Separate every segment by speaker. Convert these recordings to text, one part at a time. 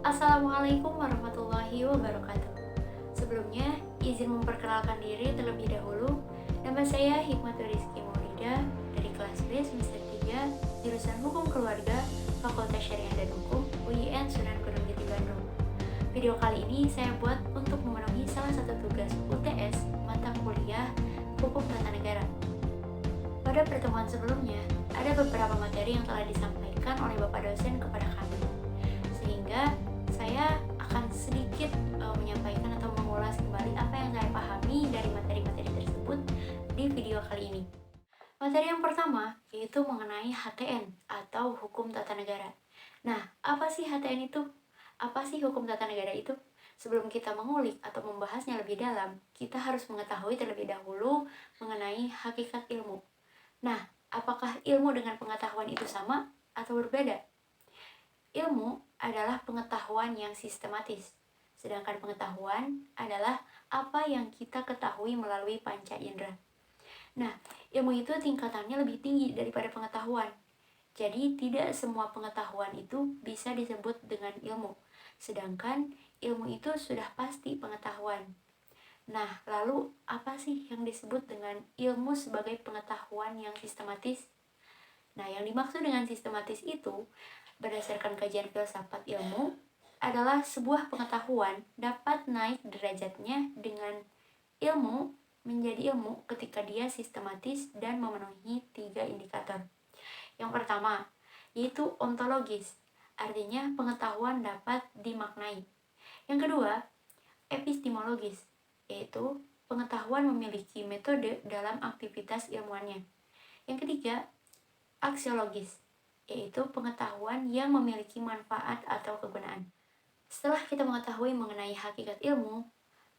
Speaker 1: Assalamualaikum warahmatullahi wabarakatuh. Sebelumnya, izin memperkenalkan diri terlebih dahulu. Nama saya Hikmatul Rizky Maulida dari kelas B semester 3, jurusan Hukum Keluarga, Fakultas Syariah dan Hukum, UIN Sunan Gunung Jati Bandung. Video kali ini saya buat untuk memenuhi salah satu tugas UTS mata kuliah Hukum Tata Negara. Pada pertemuan sebelumnya, ada beberapa materi yang telah disampaikan oleh Bapak dosen kepada kami. Sehingga saya akan sedikit menyampaikan atau mengulas kembali apa yang saya pahami dari materi-materi tersebut di video kali ini. Materi yang pertama yaitu mengenai HTN atau Hukum Tata Negara. Nah, apa sih HTN itu? Apa sih Hukum Tata Negara itu? Sebelum kita mengulik atau membahasnya lebih dalam, kita harus mengetahui terlebih dahulu mengenai hakikat ilmu. Nah, apakah ilmu dengan pengetahuan itu sama atau berbeda? Ilmu adalah pengetahuan yang sistematis, sedangkan pengetahuan adalah apa yang kita ketahui melalui panca indera. Nah, ilmu itu tingkatannya lebih tinggi daripada pengetahuan. Jadi, tidak semua pengetahuan itu bisa disebut dengan ilmu, sedangkan ilmu itu sudah pasti pengetahuan. Nah, lalu apa sih yang disebut dengan ilmu sebagai pengetahuan yang sistematis? Nah, yang dimaksud dengan sistematis itu, berdasarkan kajian filsafat ilmu, adalah sebuah pengetahuan dapat naik derajatnya dengan ilmu menjadi ilmu ketika dia sistematis dan memenuhi 3 indikator. Yang pertama, yaitu ontologis, artinya pengetahuan dapat dimaknai. Yang kedua, epistemologis, yaitu pengetahuan memiliki metode dalam aktivitas ilmuannya. Yang ketiga, aksiologis, yaitu pengetahuan yang memiliki manfaat atau kegunaan. Setelah kita mengetahui mengenai hakikat ilmu,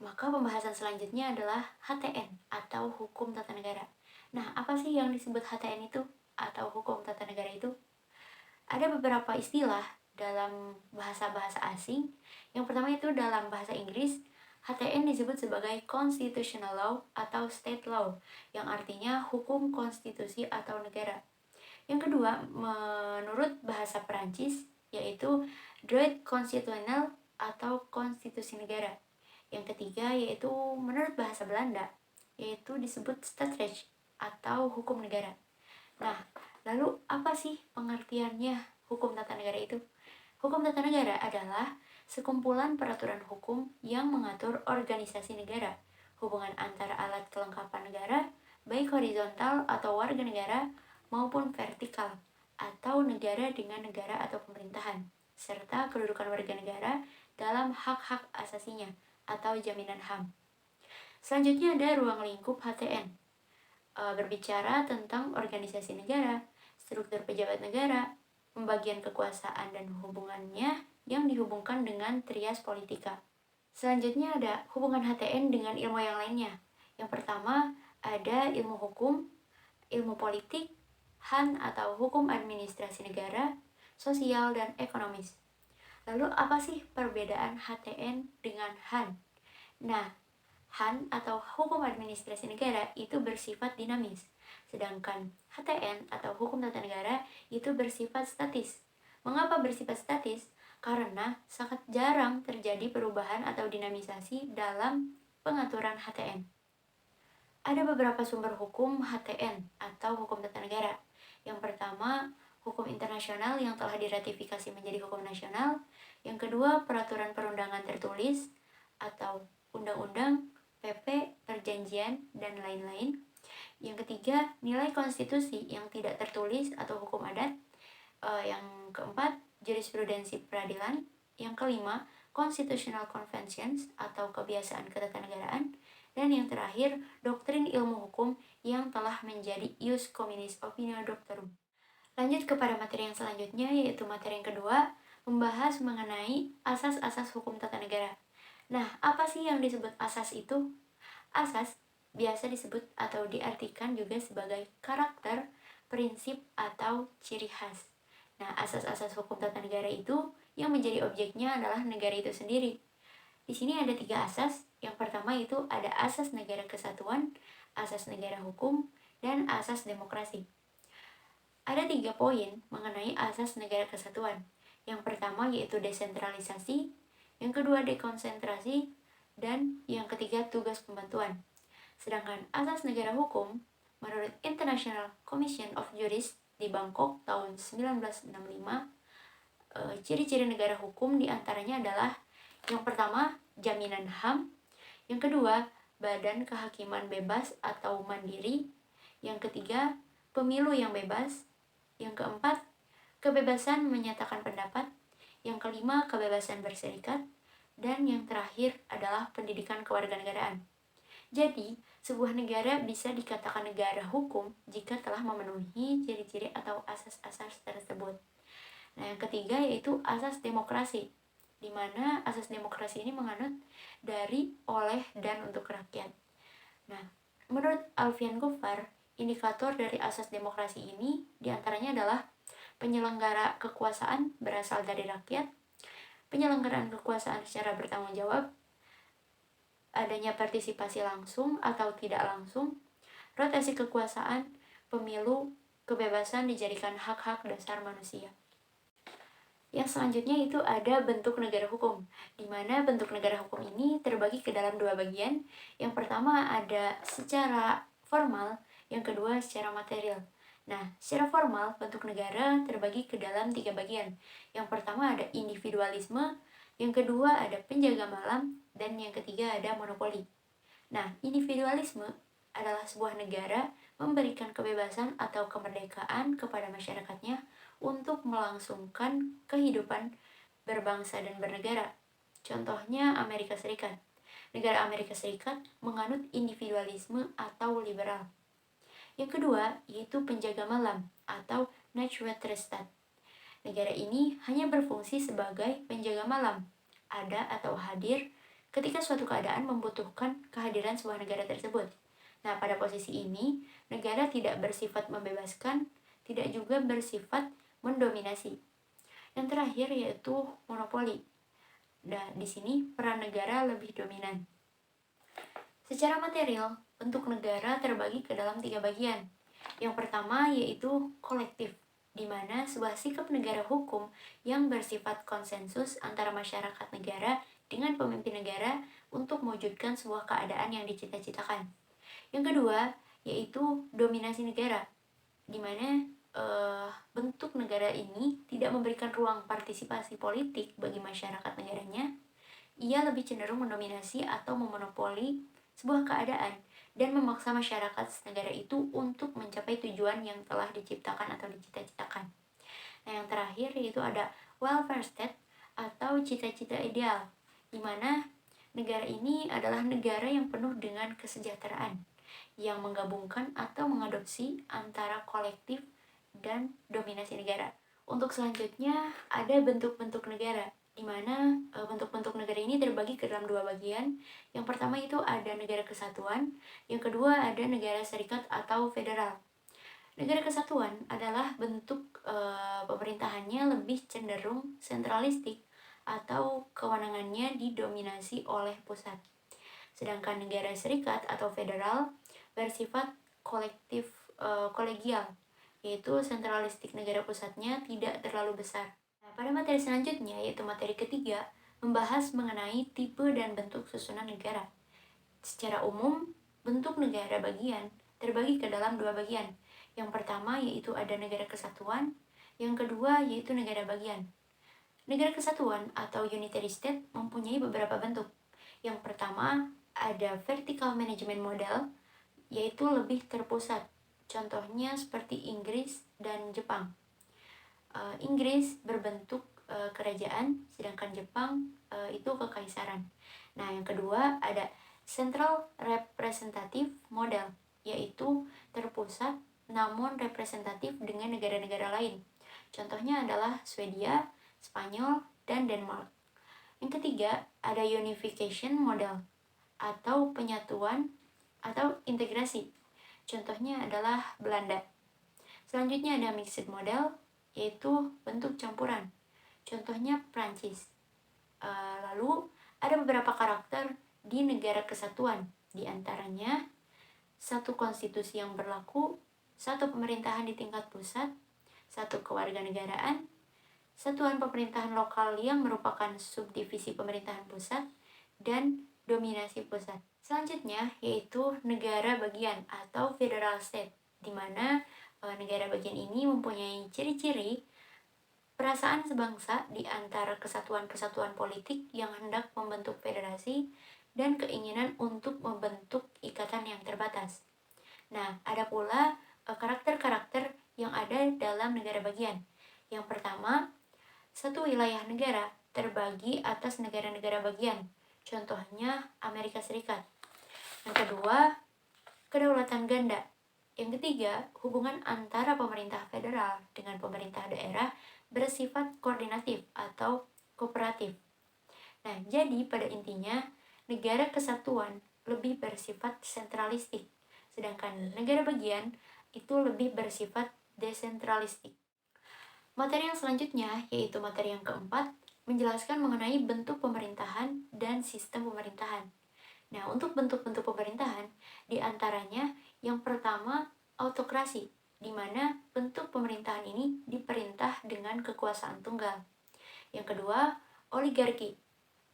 Speaker 1: maka pembahasan selanjutnya adalah HTN atau Hukum Tata Negara. Nah, apa sih yang disebut HTN itu atau Hukum Tata Negara itu? Ada beberapa istilah dalam bahasa-bahasa asing. Yang pertama itu dalam bahasa Inggris, HTN disebut sebagai Constitutional Law atau State Law, yang artinya hukum konstitusi atau negara. Yang kedua, menurut bahasa Perancis, yaitu droit constitutionnel atau konstitusi negara. Yang ketiga, yaitu menurut bahasa Belanda, yaitu disebut Staatsrecht atau hukum negara. Nah, lalu apa sih pengertiannya hukum tata negara itu? Hukum tata negara adalah sekumpulan peraturan hukum yang mengatur organisasi negara, hubungan antara alat kelengkapan negara, baik horizontal atau warga negara, maupun vertikal, atau negara dengan negara atau pemerintahan, serta kedudukan warga negara dalam hak-hak asasinya, atau jaminan HAM. Selanjutnya ada ruang lingkup HTN, berbicara tentang organisasi negara, struktur pejabat negara, pembagian kekuasaan dan hubungannya yang dihubungkan dengan trias politika. Selanjutnya ada hubungan HTN dengan ilmu yang lainnya. Yang pertama ada ilmu hukum, ilmu politik, HAN atau hukum administrasi negara, sosial dan ekonomis. Lalu apa sih perbedaan HTN dengan HAN? Nah, HAN atau hukum administrasi negara itu bersifat dinamis, sedangkan HTN atau hukum tata negara itu bersifat statis. Mengapa bersifat statis? Karena sangat jarang terjadi perubahan atau dinamisasi dalam pengaturan HTN. Ada beberapa sumber hukum HTN atau hukum tata negara. Yang pertama, hukum internasional yang telah diratifikasi menjadi hukum nasional. Yang kedua, peraturan perundangan tertulis atau undang-undang, PP, perjanjian, dan lain-lain. Yang ketiga, nilai konstitusi yang tidak tertulis atau hukum adat. Yang keempat, jurisprudensi peradilan. Yang kelima, constitutional conventions atau kebiasaan ketatanegaraan. Dan yang terakhir, doktrin ilmu hukum yang telah menjadi ius communis opinio doctorum. Lanjut kepada materi yang selanjutnya, yaitu materi yang kedua, membahas mengenai asas-asas hukum tata negara. Nah, apa sih yang disebut asas itu? Asas biasa disebut atau diartikan juga sebagai karakter, prinsip, atau ciri khas. Nah, asas-asas hukum tata negara itu yang menjadi objeknya adalah negara itu sendiri. Di sini ada 3 asas. Yang pertama itu ada asas negara kesatuan, asas negara hukum, dan asas demokrasi. Ada 3 poin mengenai asas negara kesatuan. Yang pertama yaitu desentralisasi, yang kedua dekonsentrasi, dan yang ketiga tugas pembantuan. Sedangkan asas negara hukum menurut International Commission of Jurists di Bangkok tahun 1965, ciri-ciri negara hukum diantaranya adalah yang pertama jaminan HAM, yang kedua badan kehakiman bebas atau mandiri, yang ketiga pemilu yang bebas, yang keempat kebebasan menyatakan pendapat, yang kelima kebebasan berserikat, dan yang terakhir adalah pendidikan kewarganegaraan. Jadi, sebuah negara bisa dikatakan negara hukum jika telah memenuhi ciri-ciri atau asas-asas tersebut. Nah, yang ketiga yaitu asas demokrasi, di mana asas demokrasi ini menganut dari, oleh, dan untuk rakyat. Nah, menurut Alfian Gofar, indikator dari asas demokrasi ini diantaranya adalah penyelenggara kekuasaan berasal dari rakyat, penyelenggaraan kekuasaan secara bertanggung jawab, adanya partisipasi langsung atau tidak langsung, rotasi kekuasaan, pemilu, kebebasan dijadikan hak-hak dasar manusia. Yang selanjutnya itu ada bentuk negara hukum, di mana bentuk negara hukum ini terbagi ke dalam dua bagian. Yang pertama ada secara formal, yang kedua secara material. Nah, secara formal, bentuk negara terbagi ke dalam tiga bagian. Yang pertama ada individualisme, yang kedua ada penjaga malam, dan yang ketiga ada monopoli. Nah, individualisme adalah sebuah negara memberikan kebebasan atau kemerdekaan kepada masyarakatnya untuk melangsungkan kehidupan berbangsa dan bernegara. Contohnya Amerika Serikat. Negara Amerika Serikat menganut individualisme atau liberal. Yang kedua yaitu penjaga malam atau Neutralitätsstat. Negara ini hanya berfungsi sebagai penjaga malam, ada atau hadir ketika suatu keadaan membutuhkan kehadiran sebuah negara tersebut. Nah, pada posisi ini, negara tidak bersifat membebaskan, tidak juga bersifat mendominasi. Yang terakhir yaitu monopoli. Nah, di sini peran negara lebih dominan. Secara material, bentuk negara terbagi ke dalam tiga bagian. Yang pertama yaitu kolektif, di mana sebuah sikap negara hukum yang bersifat konsensus antara masyarakat negara dengan pemimpin negara untuk mewujudkan sebuah keadaan yang dicita-citakan. Yang kedua yaitu dominasi negara, di mana bentuk negara ini tidak memberikan ruang partisipasi politik bagi masyarakat negaranya. Ia lebih cenderung mendominasi atau memonopoli sebuah keadaan dan memaksa masyarakat negara itu untuk mencapai tujuan yang telah diciptakan atau dicita-citakan. Nah, yang terakhir yaitu ada welfare state atau cita-cita ideal, di mana negara ini adalah negara yang penuh dengan kesejahteraan, yang menggabungkan atau mengadopsi antara kolektif dan dominasi negara. Untuk selanjutnya ada bentuk-bentuk negara, di mana bentuk-bentuk negara ini terbagi ke dalam dua bagian. Yang pertama itu ada negara kesatuan, yang kedua ada negara serikat atau federal. Negara kesatuan adalah bentuk pemerintahannya lebih cenderung sentralistik atau kewenangannya didominasi oleh pusat. Sedangkan negara serikat atau federal bersifat kolektif kolegial, yaitu sentralistik, negara pusatnya tidak terlalu besar. Nah, pada materi selanjutnya yaitu materi ketiga membahas mengenai tipe dan bentuk susunan negara. Secara umum, bentuk negara bagian terbagi ke dalam dua bagian. Yang pertama yaitu ada negara kesatuan, yang kedua yaitu negara bagian. Negara kesatuan atau unitary state mempunyai beberapa bentuk. Yang pertama ada vertical management model, yaitu lebih terpusat. Contohnya seperti Inggris dan Jepang. Inggris berbentuk kerajaan, sedangkan Jepang itu kekaisaran. Nah, yang kedua ada central representative model, yaitu terpusat namun representatif dengan negara-negara lain. Contohnya adalah Swedia, Spanyol, dan Denmark. Yang ketiga ada unification model atau penyatuan atau integrasi. Contohnya adalah Belanda. Selanjutnya ada mixed model, yaitu bentuk campuran. Contohnya Prancis. Lalu ada beberapa karakter di negara kesatuan, di antaranya satu konstitusi yang berlaku, satu pemerintahan di tingkat pusat, satu kewarganegaraan, satuan pemerintahan lokal yang merupakan subdivisi pemerintahan pusat, dan dominasi pusat. Selanjutnya yaitu negara bagian atau federal state, di mana negara bagian ini mempunyai ciri-ciri perasaan sebangsa di antara kesatuan-kesatuan politik yang hendak membentuk federasi dan keinginan untuk membentuk ikatan yang terbatas. Nah, ada pula karakter-karakter yang ada dalam negara bagian. Yang pertama, satu wilayah negara terbagi atas negara-negara bagian. Contohnya Amerika Serikat. Yang kedua, kedaulatan ganda. Yang ketiga, hubungan antara pemerintah federal dengan pemerintah daerah bersifat koordinatif atau kooperatif. Nah, jadi pada intinya, negara kesatuan lebih bersifat sentralistik, sedangkan negara bagian itu lebih bersifat desentralistik. Materi yang selanjutnya, yaitu materi yang keempat, menjelaskan mengenai bentuk pemerintahan dan sistem pemerintahan. Nah, untuk bentuk-bentuk pemerintahan, diantaranya yang pertama, autokrasi, di mana bentuk pemerintahan ini diperintah dengan kekuasaan tunggal. Yang kedua, oligarki.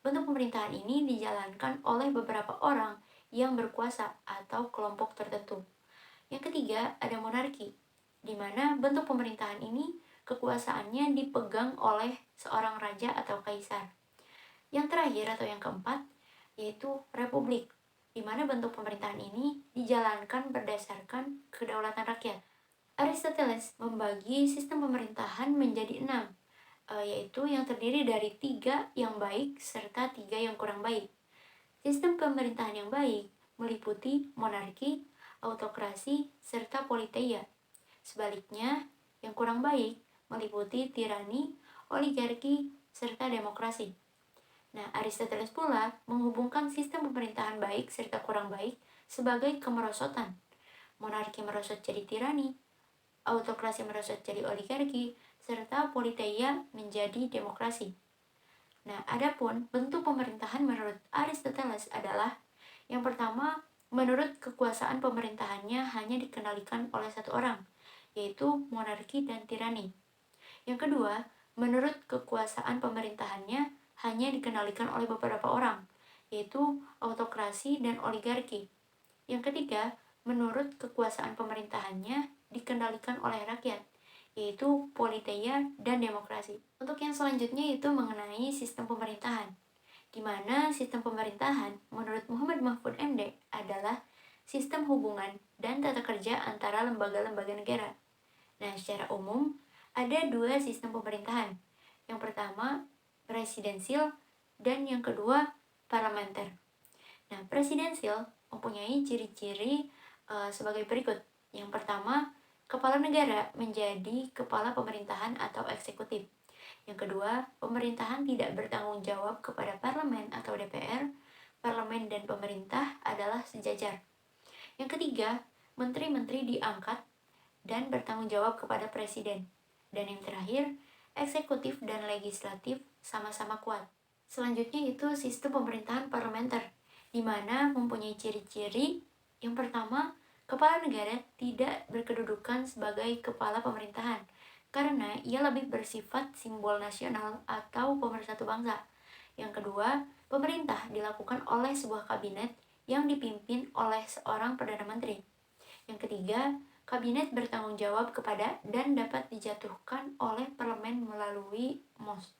Speaker 1: Bentuk pemerintahan ini dijalankan oleh beberapa orang yang berkuasa atau kelompok tertentu. Yang ketiga, ada monarki, di mana bentuk pemerintahan ini kekuasaannya dipegang oleh seorang raja atau kaisar. Yang terakhir atau yang keempat, yaitu republik, di mana bentuk pemerintahan ini dijalankan berdasarkan kedaulatan rakyat. Aristoteles membagi sistem pemerintahan menjadi 6, yaitu yang terdiri dari 3 yang baik serta 3 yang kurang baik. Sistem pemerintahan yang baik meliputi monarki, autokrasi, serta politeia. Sebaliknya, yang kurang baik meliputi tirani, oligarki, serta demokrasi. Nah, Aristoteles pula menghubungkan sistem pemerintahan baik serta kurang baik sebagai kemerosotan. Monarki merosot jadi tirani, autokrasi merosot jadi oligarki, serta politeia menjadi demokrasi. Nah, adapun bentuk pemerintahan menurut Aristoteles adalah yang pertama, menurut kekuasaan pemerintahannya hanya dikendalikan oleh satu orang, yaitu monarki dan tirani. Yang kedua, menurut kekuasaan pemerintahannya hanya dikendalikan oleh beberapa orang, yaitu autokrasi dan oligarki. Yang ketiga, menurut kekuasaan pemerintahannya dikendalikan oleh rakyat, yaitu politeia dan demokrasi. Untuk yang selanjutnya itu mengenai sistem pemerintahan, di mana sistem pemerintahan menurut Muhammad Mahfud MD adalah sistem hubungan dan tata kerja antara lembaga-lembaga negara. Nah, secara umum, ada 2 sistem pemerintahan. Yang pertama, presidensial, dan yang kedua, parlementer. Nah, presidensial mempunyai ciri-ciri sebagai berikut. Yang pertama, kepala negara menjadi kepala pemerintahan atau eksekutif. Yang kedua, pemerintahan tidak bertanggung jawab kepada parlemen atau DPR. Parlemen dan pemerintah adalah sejajar. Yang ketiga, menteri-menteri diangkat dan bertanggung jawab kepada presiden. Dan yang terakhir, eksekutif dan legislatif sama-sama kuat. Selanjutnya itu sistem pemerintahan parlementer, di mana mempunyai ciri-ciri. Yang pertama, kepala negara tidak berkedudukan sebagai kepala pemerintahan, karena ia lebih bersifat simbol nasional atau pemersatu bangsa. Yang kedua, pemerintah dilakukan oleh sebuah kabinet yang dipimpin oleh seorang Perdana Menteri. Yang ketiga, kabinet bertanggung jawab kepada dan dapat dijatuhkan oleh parlemen melalui MOS.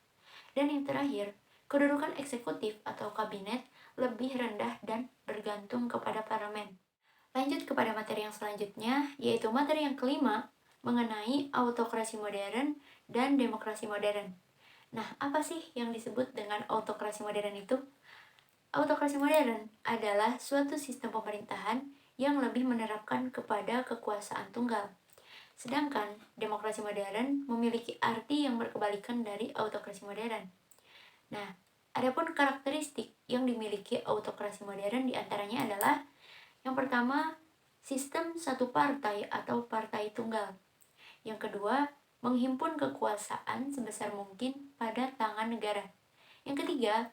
Speaker 1: Dan yang terakhir, kedudukan eksekutif atau kabinet lebih rendah dan bergantung kepada parlemen. Lanjut kepada materi yang selanjutnya, yaitu materi yang kelima, mengenai autokrasi modern dan demokrasi modern. Nah, apa sih yang disebut dengan autokrasi modern itu? Autokrasi modern adalah suatu sistem pemerintahan yang lebih menerapkan kepada kekuasaan tunggal. Sedangkan demokrasi modern memiliki arti yang berkebalikan dari autokrasi modern. Nah, adapun karakteristik yang dimiliki autokrasi modern diantaranya adalah yang pertama, sistem satu partai atau partai tunggal. Yang kedua, menghimpun kekuasaan sebesar mungkin pada tangan negara. Yang ketiga,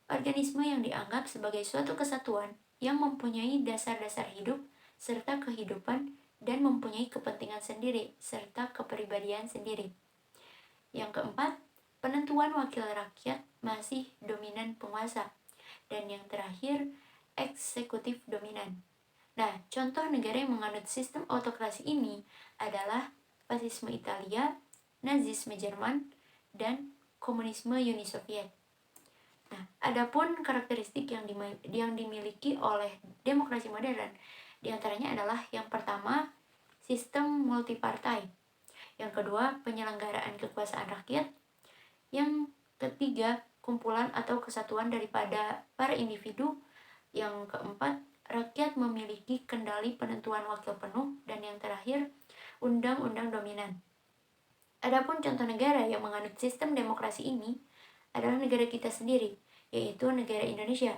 Speaker 1: organisme yang dianggap sebagai suatu kesatuan yang mempunyai dasar-dasar hidup serta kehidupan dan mempunyai kepentingan sendiri serta kepribadian sendiri. Yang keempat, penentuan wakil rakyat masih dominan penguasa. Dan yang terakhir, eksekutif dominan. Nah, contoh negara yang menganut sistem autokrasi ini adalah fasisme Italia, Nazisme Jerman, dan komunisme Uni Soviet. Nah, adapun karakteristik yang dimiliki oleh demokrasi modern, diantaranya adalah yang pertama, sistem multipartai. Yang kedua, penyelenggaraan kekuasaan rakyat. Yang ketiga, kumpulan atau kesatuan daripada para individu. Yang keempat, rakyat memiliki kendali penentuan wakil penuh. Dan yang terakhir, undang-undang dominan. Adapun contoh negara yang menganut sistem demokrasi ini adalah negara kita sendiri, yaitu negara Indonesia.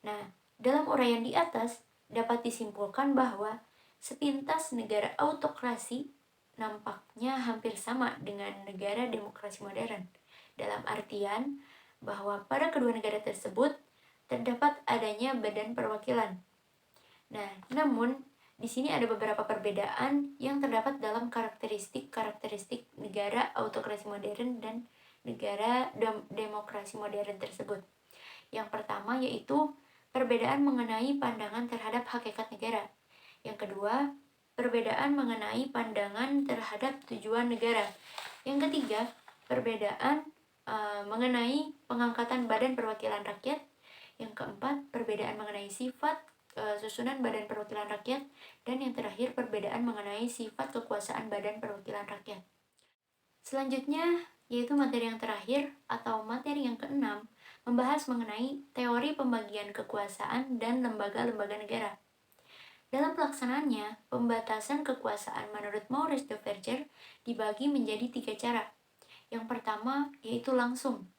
Speaker 1: Nah, dalam uraian di atas dapat disimpulkan bahwa sepintas negara autokrasi nampaknya hampir sama dengan negara demokrasi modern, dalam artian bahwa pada kedua negara tersebut terdapat adanya badan perwakilan. Nah, namun di sini ada beberapa perbedaan yang terdapat dalam karakteristik negara autokrasi modern dan negara demokrasi modern tersebut. Yang pertama yaitu perbedaan mengenai pandangan terhadap hakikat negara. Yang kedua, perbedaan mengenai pandangan terhadap tujuan negara. Yang ketiga, perbedaan mengenai pengangkatan badan perwakilan rakyat. Yang keempat, perbedaan mengenai sifat susunan badan perwakilan rakyat. Dan yang terakhir, perbedaan mengenai sifat kekuasaan badan perwakilan rakyat. Selanjutnya, yaitu materi yang terakhir atau materi yang keenam, membahas mengenai teori pembagian kekuasaan dan lembaga-lembaga negara. Dalam pelaksanaannya, pembatasan kekuasaan menurut Maurice de Verger dibagi menjadi 3 cara. Yang pertama yaitu langsung,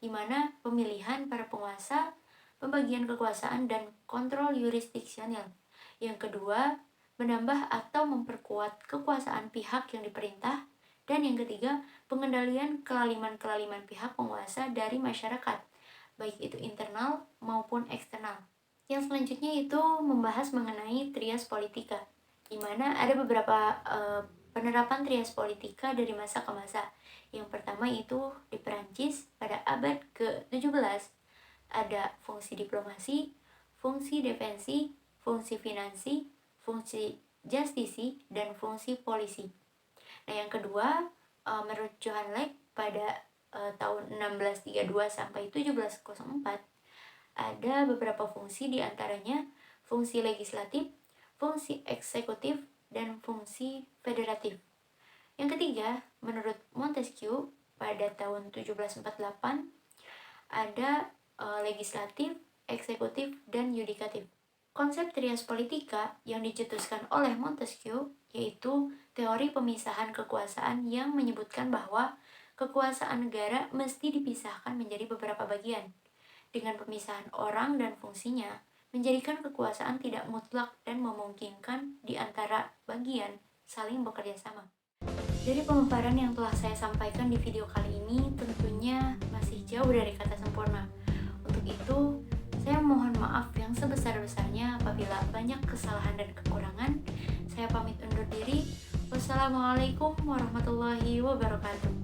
Speaker 1: di mana pemilihan para penguasa, pembagian kekuasaan, dan kontrol yurisdiksional. Yang kedua, menambah atau memperkuat kekuasaan pihak yang diperintah. Dan yang ketiga, pengendalian kelaliman-kelaliman pihak penguasa dari masyarakat, baik itu internal maupun eksternal. Yang selanjutnya itu membahas mengenai trias politika, di mana ada beberapa penerapan trias politika dari masa ke masa. Yang pertama itu di Perancis pada abad ke-17, ada fungsi diplomasi, fungsi defensi, fungsi finansi, fungsi justisi, dan fungsi polisi. Nah, yang kedua, menurut Johann Leck pada tahun 1632 sampai 1704, ada beberapa fungsi, diantaranya fungsi legislatif, fungsi eksekutif, dan fungsi federatif. Yang ketiga, menurut Montesquieu pada tahun 1748, ada legislatif, eksekutif, dan yudikatif. Konsep trias politika yang dicetuskan oleh Montesquieu yaitu teori pemisahan kekuasaan yang menyebutkan bahwa kekuasaan negara mesti dipisahkan menjadi beberapa bagian. Dengan pemisahan orang dan fungsinya, menjadikan kekuasaan tidak mutlak dan memungkinkan di antara bagian saling bekerja sama. Dari pemaparan yang telah saya sampaikan di video kali ini tentunya masih jauh dari kata sempurna. Untuk itu, saya mohon maaf yang sebesar-besarnya apabila banyak kesalahan dan kekurangan. Saya pamit undur diri. Wassalamualaikum warahmatullahi wabarakatuh.